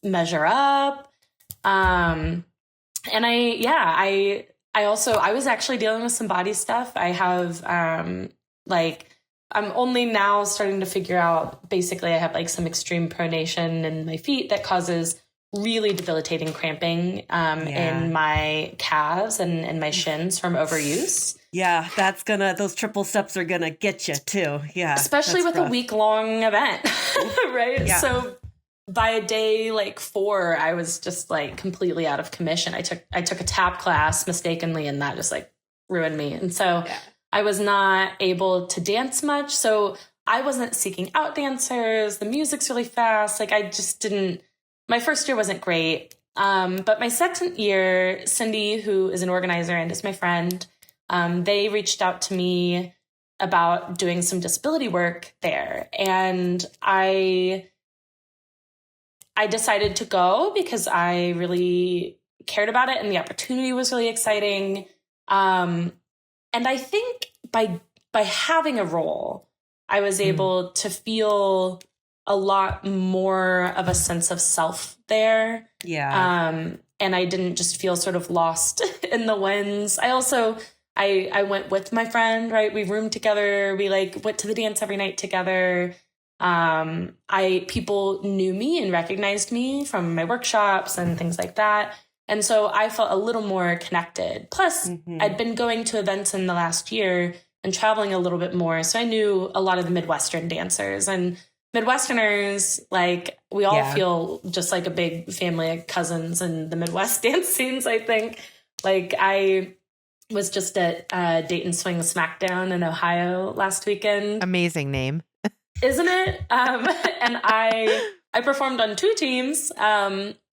measure up. And I was actually dealing with some body stuff. I have, I'm only now starting to figure out, basically I have like some extreme pronation in my feet that causes really debilitating cramping in my calves and my shins from overuse. Yeah, those triple steps are gonna get you too. Yeah. Especially with rough. A week-long event, right? Yeah. So by day like 4, I was just like completely out of commission. I took a tap class mistakenly, and that just like ruined me. And so I was not able to dance much. So I wasn't seeking out dancers. The music's really fast. Like I just didn't. My first year wasn't great. But my second year, Cindy, who is an organizer and is my friend, they reached out to me about doing some disability work there. And I decided to go because I really cared about it and the opportunity was really exciting. And I think by having a role, I was able to feel a lot more of a sense of self there. Yeah. And I didn't just feel sort of lost in the winds. I also I went with my friend, right? We roomed together. We like went to the dance every night together. People knew me and recognized me from my workshops and things like that. And so I felt a little more connected. Plus, I'd been going to events in the last year and traveling a little bit more. So I knew a lot of the Midwestern dancers, and Midwesterners, like, we all feel just like a big family of cousins in the Midwest dance scenes, I think. Like, I was just at Dayton Swing Smackdown in Ohio last weekend. Amazing name. Isn't it? And I performed on 2 teams.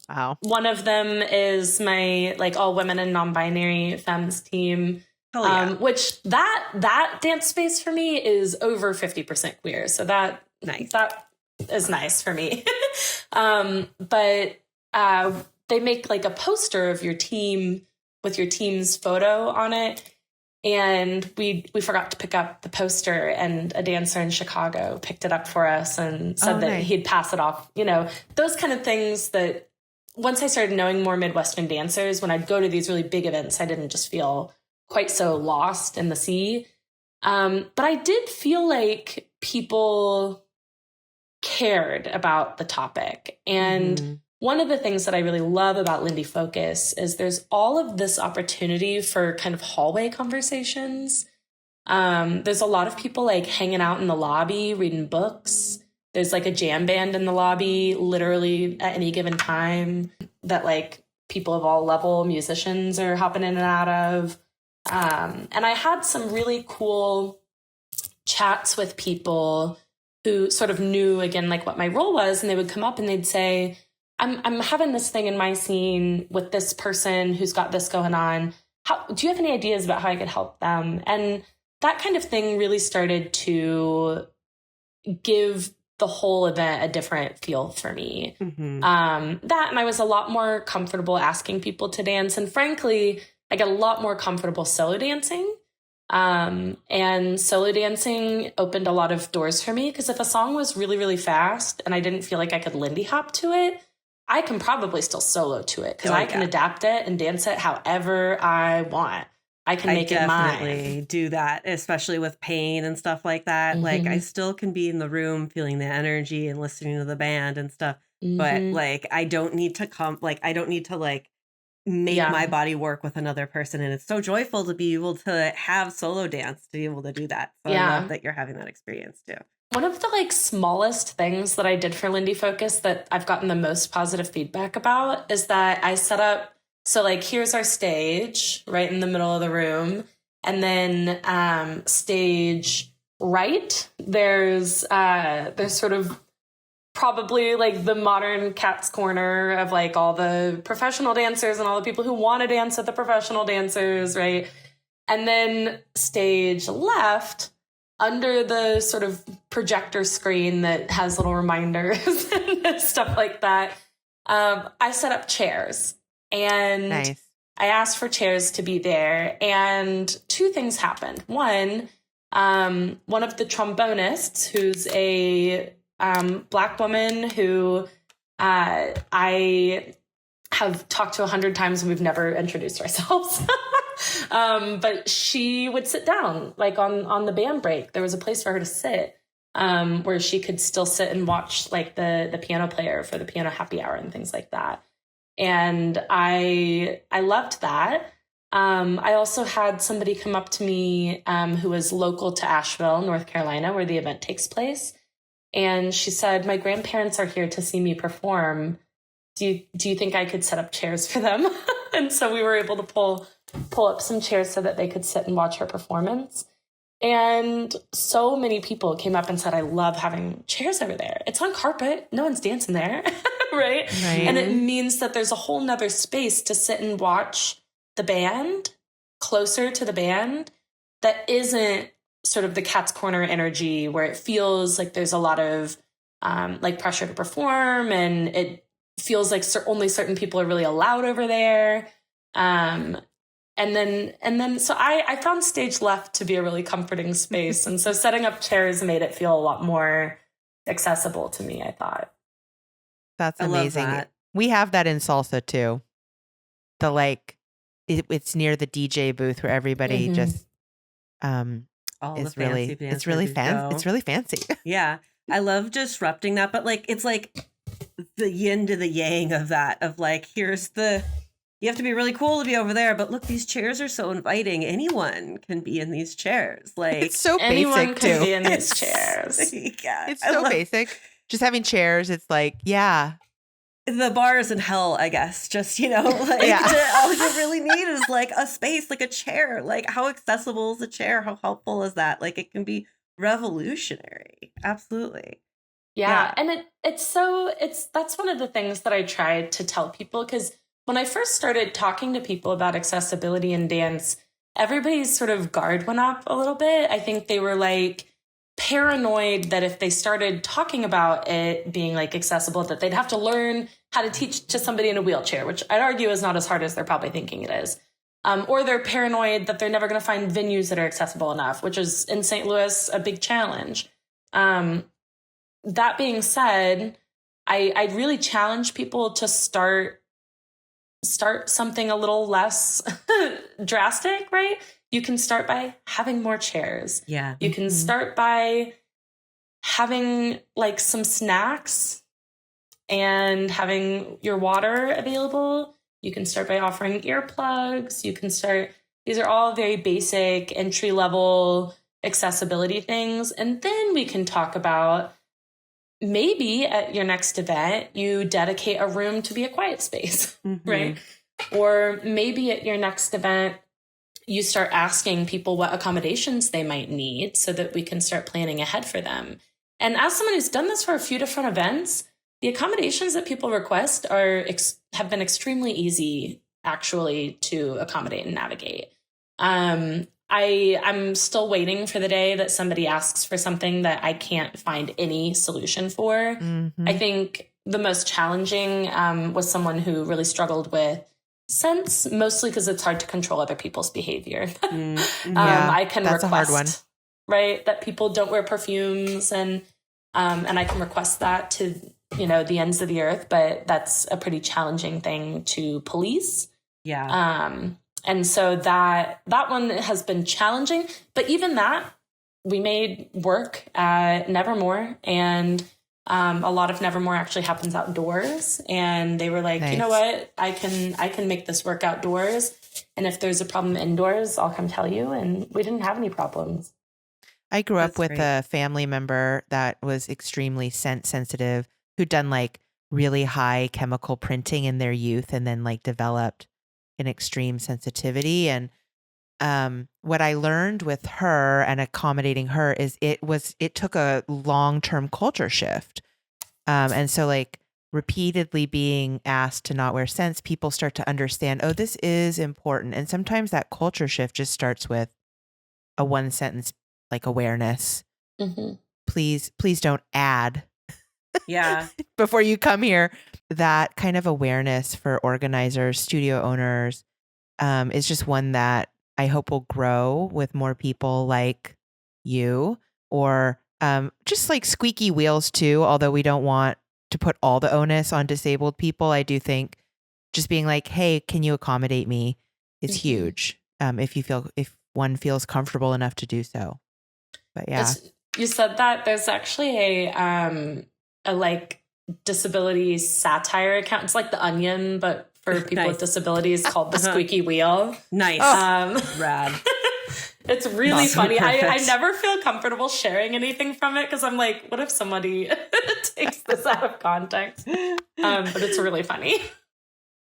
Wow. One of them is my like all women and non-binary femmes team, which that dance space for me is over 50% queer. So that is nice for me. But they make like a poster of your team with your team's photo on it. And we forgot to pick up the poster, and a dancer in Chicago picked it up for us and said that he'd pass it off. You know, those kind of things that once I started knowing more Midwestern dancers, when I'd go to these really big events, I didn't just feel quite so lost in the sea. But I did feel like people cared about the topic. And one of the things that I really love about Lindy Focus is there's all of this opportunity for kind of hallway conversations. There's a lot of people like hanging out in the lobby, reading books. There's like a jam band in the lobby, literally at any given time, that like people of all level musicians are hopping in and out of. And I had some really cool chats with people who sort of knew, again, like what my role was. And they would come up and they'd say, I'm having this thing in my scene with this person who's got this going on. Do you have any ideas about how I could help them? And that kind of thing really started to give the whole event a different feel for me. And I was a lot more comfortable asking people to dance. And frankly, I got a lot more comfortable solo dancing. And solo dancing opened a lot of doors for me, because if a song was really, really fast and I didn't feel like I could Lindy hop to it, I can probably still solo to it, because I can adapt it and dance it however I want. I can make it mine. I definitely do that, especially with pain and stuff like that. Like, I still can be in the room feeling the energy and listening to the band and stuff. But like, I don't need to make my body work with another person. And it's so joyful to be able to have solo dance, to be able to do that. So I love that you're having that experience too. One of the like smallest things that I did for Lindy Focus that I've gotten the most positive feedback about is that I set up, so like, here's our stage right in the middle of the room. And then stage right, there's sort of probably like the modern cat's corner of like all the professional dancers and all the people who want to dance with the professional dancers, right? And then stage left, under the sort of projector screen that has little reminders and stuff like that, I set up chairs. And I asked for chairs to be there. And 2 things happened. One of the trombonists, who's a Black woman who I have talked to 100 times and we've never introduced ourselves. But she would sit down like on the band break. There was a place for her to sit where she could still sit and watch like the piano player for the piano happy hour and things like that. And I loved that. I also had somebody come up to me who was local to Asheville, North Carolina, where the event takes place. And she said, my grandparents are here to see me perform. Do you think I could set up chairs for them? And so we were able to pull up some chairs so that they could sit and watch her performance. And so many people came up and said, I love having chairs over there. It's on carpet. No one's dancing there. Right? And it means that there's a whole nother space to sit and watch the band, closer to the band, that isn't sort of the cat's corner energy where it feels like there's a lot of like pressure to perform, and it feels like only certain people are really allowed over there. And then so I found stage left to be a really comforting space. And so setting up chairs made it feel a lot more accessible to me, I thought. That's amazing. We have that in salsa too. it's near the DJ booth where everybody just All is the really fancy it's really dancers it's really fancy. Yeah. I love disrupting that, but like it's like the yin to the yang of that, of like, you have to be really cool to be over there, but look, these chairs are so inviting. Anyone can be in these chairs. Like, It's so Anyone basic can too. be in these chairs. Yeah, It's so basic. Just having chairs, it's like, yeah. The bar is in hell, I guess. Just, like Yeah. all you really need is like a space, like a chair. Like, how accessible is a chair? How helpful is that? Like, it can be revolutionary. Absolutely. Yeah. And that's one of the things that I tried to tell people, because when I first started talking to people about accessibility in dance, everybody's sort of guard went up a little bit. I think they were like paranoid that if they started talking about it being like accessible, that they'd have to learn how to teach to somebody in a wheelchair, which I'd argue is not as hard as they're probably thinking it is. Or they're paranoid that they're never going to find venues that are accessible enough, which is in St. Louis a big challenge. That being said, I really challenge people to start something a little less drastic, right? You can start by having more chairs. Yeah. You can start by having like some snacks and having your water available. You can start by offering earplugs. These are all very basic entry level accessibility things. And then we can talk about maybe at your next event, you dedicate a room to be a quiet space, right? Or maybe at your next event, you start asking people what accommodations they might need so that we can start planning ahead for them. And as someone who's done this for a few different events, the accommodations that people request have been extremely easy, actually, to accommodate and navigate. I'm still waiting for the day that somebody asks for something that I can't find any solution for. I think the most challenging was someone who really struggled with sense, mostly because it's hard to control other people's behavior. I can that's request, a hard one. Right, that people don't wear perfumes, and I can request that to the ends of the earth, but that's a pretty challenging thing to police. Yeah. And so that one has been challenging, but even that we made work at Nevermore, and a lot of Nevermore actually happens outdoors. And they were like, Nice. You know what, I can make this work outdoors. And if there's a problem indoors, I'll come tell you. And we didn't have any problems. I grew up That's with great. a family member that was extremely scent sensitive, who'd done like really high chemical printing in their youth and then like developed an extreme sensitivity. And what I learned with her and accommodating her is it took a long-term culture shift. And so like repeatedly being asked to not wear scents, people start to understand, oh, this is important. And sometimes that culture shift just starts with a one sentence like awareness. Please don't add Yeah. before you come here. That kind of awareness for organizers, studio owners, is just one that I hope will grow with more people like you, or just like squeaky wheels too. Although we don't want to put all the onus on disabled people, I do think just being like, hey, can you accommodate me is huge. If one feels comfortable enough to do so. But yeah. You said that there's actually a like disability satire account. It's like The Onion, but for people with disabilities, called The Squeaky Wheel. Nice. Rad. It's really Awesome. funny. I Perfect. never feel comfortable sharing anything from it because I'm like, what if somebody takes this out of context? But it's really funny.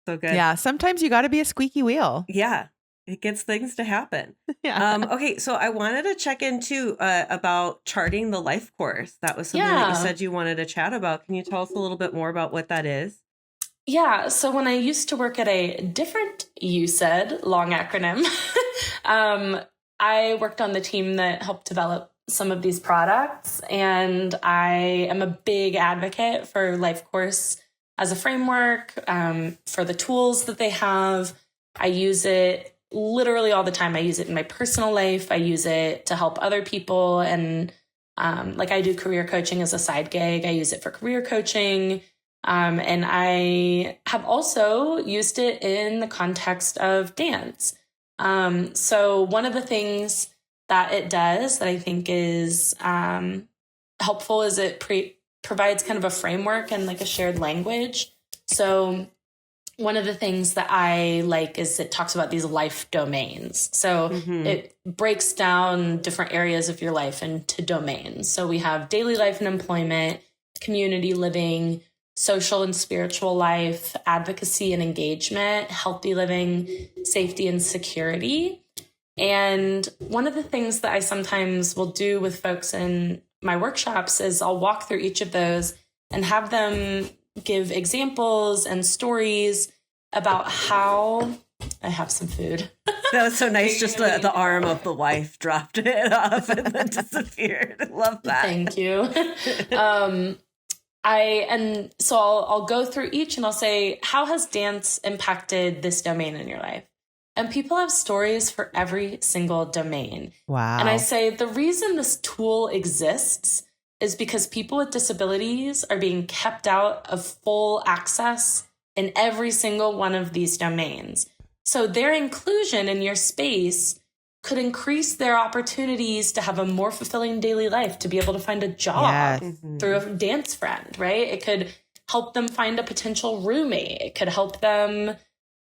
So good. Yeah. Sometimes you got to be a squeaky wheel. Yeah. It gets things to happen. Yeah. Okay, so I wanted to check in too about charting the life course. That was something that you said you wanted to chat about. Can you tell us a little bit more about what that is? Yeah, so when I used to work at a different USAID, long acronym, I worked on the team that helped develop some of these products. And I am a big advocate for Life Course as a framework, for the tools that they have. I use it literally all the time. I use it in my personal life. I use it to help other people. And like I do career coaching as a side gig. I use it for career coaching. And I have also used it in the context of dance. So one of the things that it does that I think is helpful is it provides kind of a framework and like a shared language. So one of the things that I like is it talks about these life domains. So it breaks down different areas of your life into domains. So we have daily life and employment, community living, social and spiritual life, advocacy and engagement, healthy living, safety and security. And one of the things that I sometimes will do with folks in my workshops is I'll walk through each of those and have them give examples and stories about how I have some food. That was so nice. Just the arm of the wife dropped it off and then disappeared. Love that. Thank you. So I'll go through each and I'll say, how has dance impacted this domain in your life? And people have stories for every single domain. Wow. And I say the reason this tool exists is because people with disabilities are being kept out of full access in every single one of these domains. So their inclusion in your space could increase their opportunities to have a more fulfilling daily life, to be able to find a job through a dance friend, right? It could help them find a potential roommate. It could help them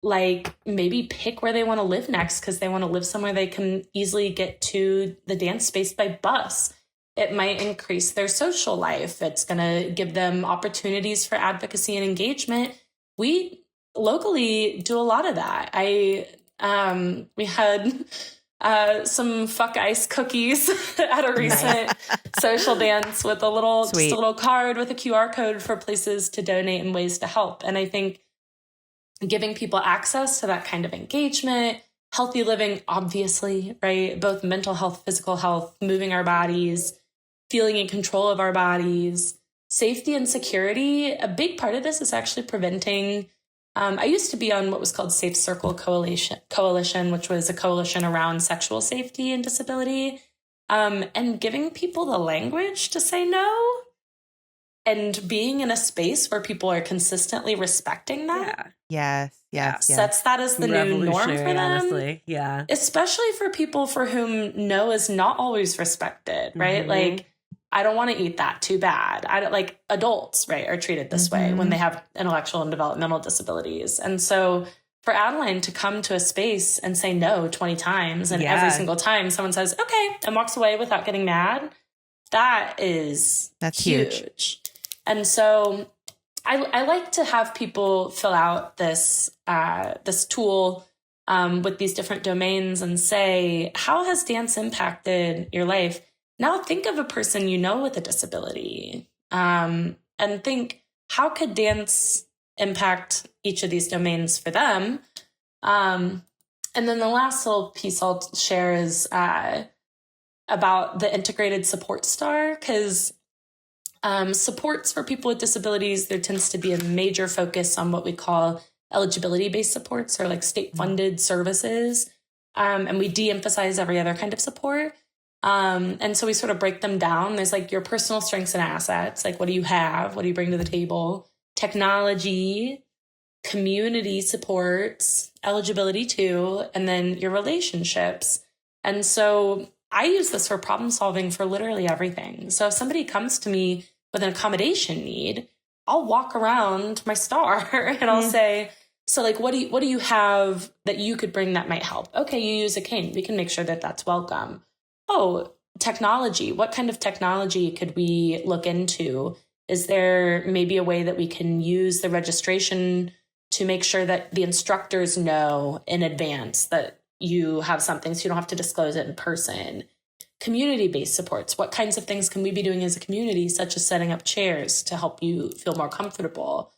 like maybe pick where they want to live next because they want to live somewhere they can easily get to the dance space by bus. It might increase their social life. It's going to give them opportunities for advocacy and engagement. We locally do a lot of that. We had some fuck ice cookies at a recent social dance with a little card with a QR code for places to donate and ways to help. And I think giving people access to that kind of engagement, healthy living, obviously, right? Both mental health, physical health, moving our bodies, feeling in control of our bodies, safety and security. A big part of this is actually preventing. I used to be on what was called Safe Circle Coalition, which was a coalition around sexual safety and disability, and giving people the language to say no and being in a space where people are consistently respecting that. Yes. Sets that as the new norm for them. Honestly. Yeah. Especially for people for whom no is not always respected, right? Like, I don't want to eat that, too bad. I don't like adults, right, are treated this way when they have intellectual and developmental disabilities. And so for Adeline to come to a space and say no 20 times and every single time someone says, okay, and walks away without getting mad, that's huge. And so I like to have people fill out this tool with these different domains and say, how has dance impacted your life? Now think of a person you know with a disability and think, how could dance impact each of these domains for them? And then the last little piece I'll share is about the integrated support star, because supports for people with disabilities, there tends to be a major focus on what we call eligibility-based supports or like state-funded services. And we de-emphasize every other kind of support. And so we sort of break them down. There's like your personal strengths and assets. Like, what do you have? What do you bring to the table? Technology, community supports, eligibility too, and then your relationships. And so I use this for problem solving for literally everything. So if somebody comes to me with an accommodation need, I'll walk around my star and I'll say, so like, what do you have that you could bring that might help? Okay, you use a cane. We can make sure that that's welcome. Oh, technology. What kind of technology could we look into? Is there maybe a way that we can use the registration to make sure that the instructors know in advance that you have something so you don't have to disclose it in person? Community-based supports. What kinds of things can we be doing as a community, such as setting up chairs to help you feel more comfortable?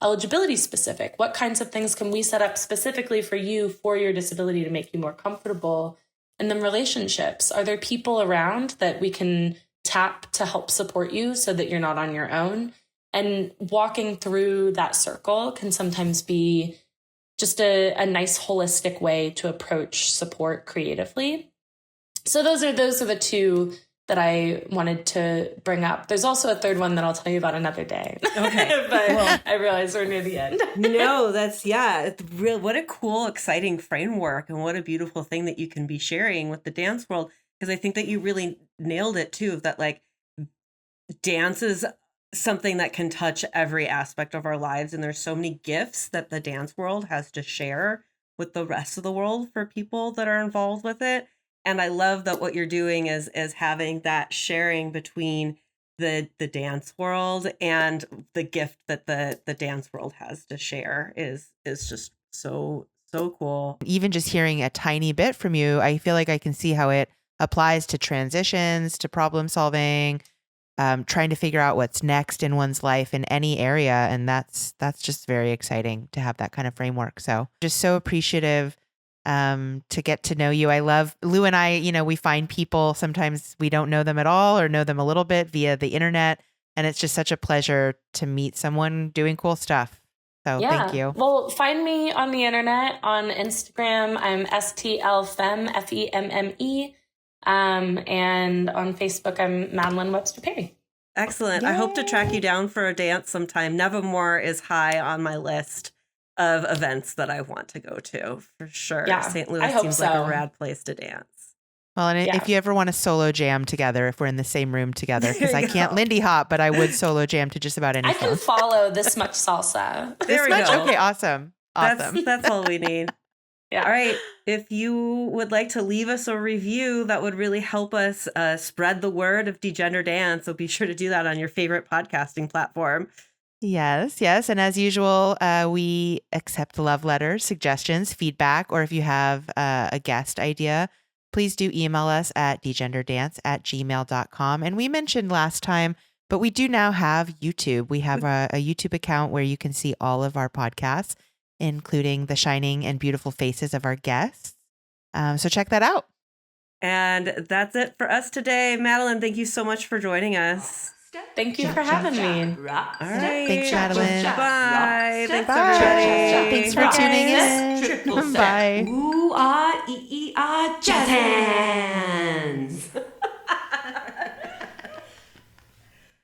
Eligibility specific. What kinds of things can we set up specifically for you for your disability to make you more comfortable? And then relationships. Are there people around that we can tap to help support you so that you're not on your own? And walking through that circle can sometimes be just a nice holistic way to approach support creatively. So those are the two that I wanted to bring up. There's also a third one that I'll tell you about another day. Okay. But Well, I realize we're near the end. no, it's real. What a cool, exciting framework, and what a beautiful thing that you can be sharing with the dance world. Because I think that you really nailed it too, that like dance is something that can touch every aspect of our lives. And there's so many gifts that the dance world has to share with the rest of the world for people that are involved with it. And I love that what you're doing is having that sharing between the dance world and the gift that the dance world has to share is just so cool. Even just hearing a tiny bit from you, I feel like I can see how it applies to transitions, to problem solving, trying to figure out what's next in one's life in any area. And that's just very exciting to have that kind of framework. So just so appreciative to get to know you. I love Lou and I, we find people, sometimes we don't know them at all or know them a little bit via the internet. And it's just such a pleasure to meet someone doing cool stuff. So thank you. Well, find me on the internet on Instagram. I'm STLFemme, FEMME. And on Facebook, I'm Madeline Webster-Perry. Excellent. Yay. I hope to track you down for a dance sometime. Nevermore is high on my list of events that I want to go to for sure. Yeah, St. I Louis hope seems like so. a rad place to dance. Well, and if you ever want to solo jam together, if we're in the same room together, because I can't Lindy hop, but I would solo jam to just about I anything. can follow this much salsa. There we go. Okay, awesome. That's all we need. Yeah. All right. If you would like to leave us a review, that would really help us spread the word of Degender Dance. So be sure to do that on your favorite podcasting platform. Yes. And as usual, we accept love letters, suggestions, feedback, or if you have a guest idea, please do email us at degenderdance@gmail.com. And we mentioned last time, but we do now have YouTube. We have a YouTube account where you can see all of our podcasts, including the shining and beautiful faces of our guests. So check that out. And that's it for us today. Madeline, thank you so much for joining us. Thank you for having me. All right. Thanks, Madeline. Bye. Thanks, Bye. everybody. Thanks for tuning in. Bye. Ooh, ah, jazz hands.